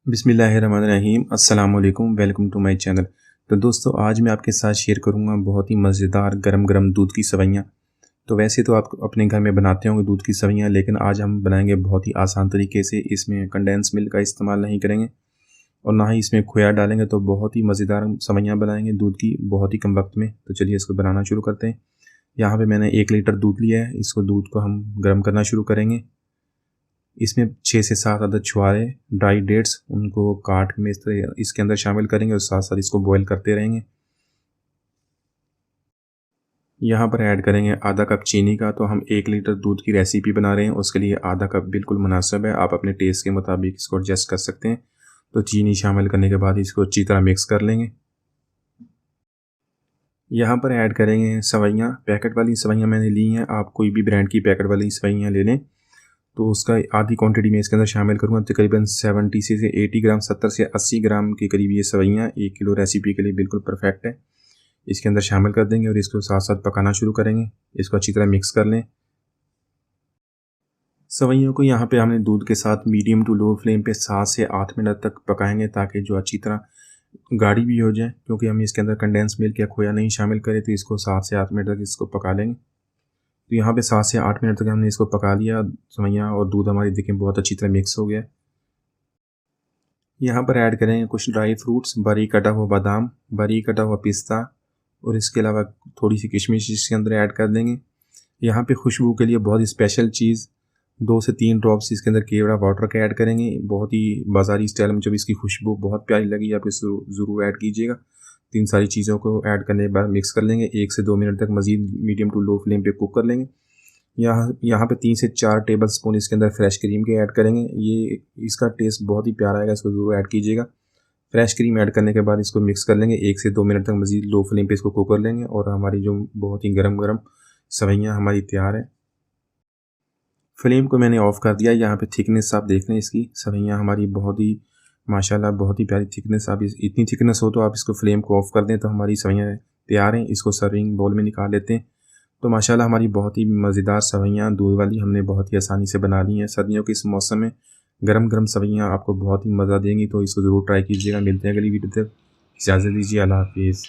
बिस्मिल्लाहिर्रहमानिर्रहीम अस्सलाम वालेकुम, वेलकम टू माय चैनल। तो दोस्तों, आज मैं आपके साथ शेयर करूंगा बहुत ही मज़ेदार गरम गरम दूध की सेवइयाँ। तो वैसे तो आप अपने घर में बनाते होंगे दूध की सेवइयाँ, लेकिन आज हम बनाएंगे बहुत ही आसान तरीके से। इसमें कंडेंस मिल्क का इस्तेमाल नहीं करेंगे और ना ही इसमें खोया डालेंगे, तो बहुत ही मज़ेदार सेवइयाँ बनाएंगे दूध की बहुत ही कम वक्त में। तो चलिए इसको बनाना शुरू करते हैं। यहाँ पर मैंने 1 लीटर दूध लिया है। इसको दूध को हम गर्म करना शुरू करेंगे। इसमें 6 से 7 अदद छुहारे ड्राई डेट्स, उनको काट में इसके अंदर शामिल करेंगे और साथ साथ इसको बॉईल करते रहेंगे। यहाँ पर ऐड करेंगे आधा कप चीनी का। तो हम 1 लीटर दूध की रेसिपी बना रहे हैं, उसके लिए आधा कप बिल्कुल मुनासिब है। आप अपने टेस्ट के मुताबिक इसको एडजस्ट कर सकते हैं। तो चीनी शामिल करने के बाद इसको अच्छी तरह मिक्स कर लेंगे। यहाँ पर ऐड करेंगे सेवइयाँ। पैकेट वाली सेवइयाँ मैंने ली हैं, आप कोई भी ब्रांड की पैकेट वाली सेवइयाँ ले लें। तो उसका आधी क्वांटिटी में इसके अंदर शामिल करूँगा। तकरीबन 70 से 80 ग्राम, 70 से 80 ग्राम के करीब ये सेवइयाँ 1 किलो रेसिपी के लिए बिल्कुल परफेक्ट है। इसके अंदर शामिल कर देंगे और इसको साथ साथ पकाना शुरू करेंगे। इसको अच्छी तरह मिक्स कर लें। सेवइयों को यहाँ पे हमने दूध के साथ मीडियम टू लो फ्लेम पे 7 से 8 मिनट तक पकाएंगे, ताकि जो अच्छी तरह गाढ़ी भी हो जाए। क्योंकि हम इसके अंदर कंडेंस मिल्क या खोया नहीं शामिल करें, तो इसको 7 से 8 मिनट तक इसको पका लेंगे। तो यहाँ पे 7 से 8 मिनट तक हमने इसको पका लिया। सेवइयाँ और दूध हमारी देखें बहुत अच्छी तरह मिक्स हो गया। यहाँ पर ऐड करेंगे कुछ ड्राई फ्रूट्स, बारीक कटा हुआ बादाम, बारीक कटा हुआ पिस्ता और इसके अलावा थोड़ी सी किशमिश इसके अंदर ऐड कर देंगे। यहाँ पे खुशबू के लिए बहुत ही स्पेशल चीज़ 2 से 3 ड्रॉप्स इसके अंदर केवड़ा वाटर का ऐड करेंगे। बहुत ही बाज़ारी स्टाइल में जब इसकी खुशबू बहुत प्यारी लगी, आप इसको ज़रूर ऐड कीजिएगा। तो इन सारी चीज़ों को ऐड करने के बाद मिक्स कर लेंगे। 1 से 2 मिनट तक मज़ीद मीडियम टू लो फ्लेम पे कुक कर लेंगे। यहाँ पे 3 से 4 टेबल स्पून इसके अंदर फ्रेश क्रीम के ऐड करेंगे। ये इसका टेस्ट बहुत ही प्यारा आएगा, इसको ज़रूर ऐड कीजिएगा। फ्रेश क्रीम ऐड करने के बाद इसको मिक्स कर लेंगे। 1 से 2 मिनट तक मज़ीद लो फ्लेम पे इसको कुक कर लेंगे और हमारी जो बहुत ही गरम गरम सेवइयाँ हमारी तैयार है। फ्लेम को मैंने ऑफ़ कर दिया। यहाँ पे थिकनेस आप देख लें, इसकी सेवइयाँ हमारी बहुत ही माशाल्लाह बहुत ही प्यारी थिकनेस। आप इतनी थिकनेस हो तो आप इसको फ्लेम को ऑफ़ कर दें, तो हमारी सेवइयाँ तैयार हैं। इसको सर्विंग बाउल में निकाल लेते हैं। तो माशाल्लाह हमारी बहुत ही मज़ेदार सेवइयाँ दूध वाली हमने बहुत ही आसानी से बना ली हैं। सर्दियों के इस मौसम में गरम गरम सेवइयाँ आपको बहुत ही मज़ा देंगी, तो इसको ज़रूर ट्राई कीजिएगा। मिलते हैं अगली वीडियो तक, इजाज़त दीजिए, अल्लाह हाफ़िज़।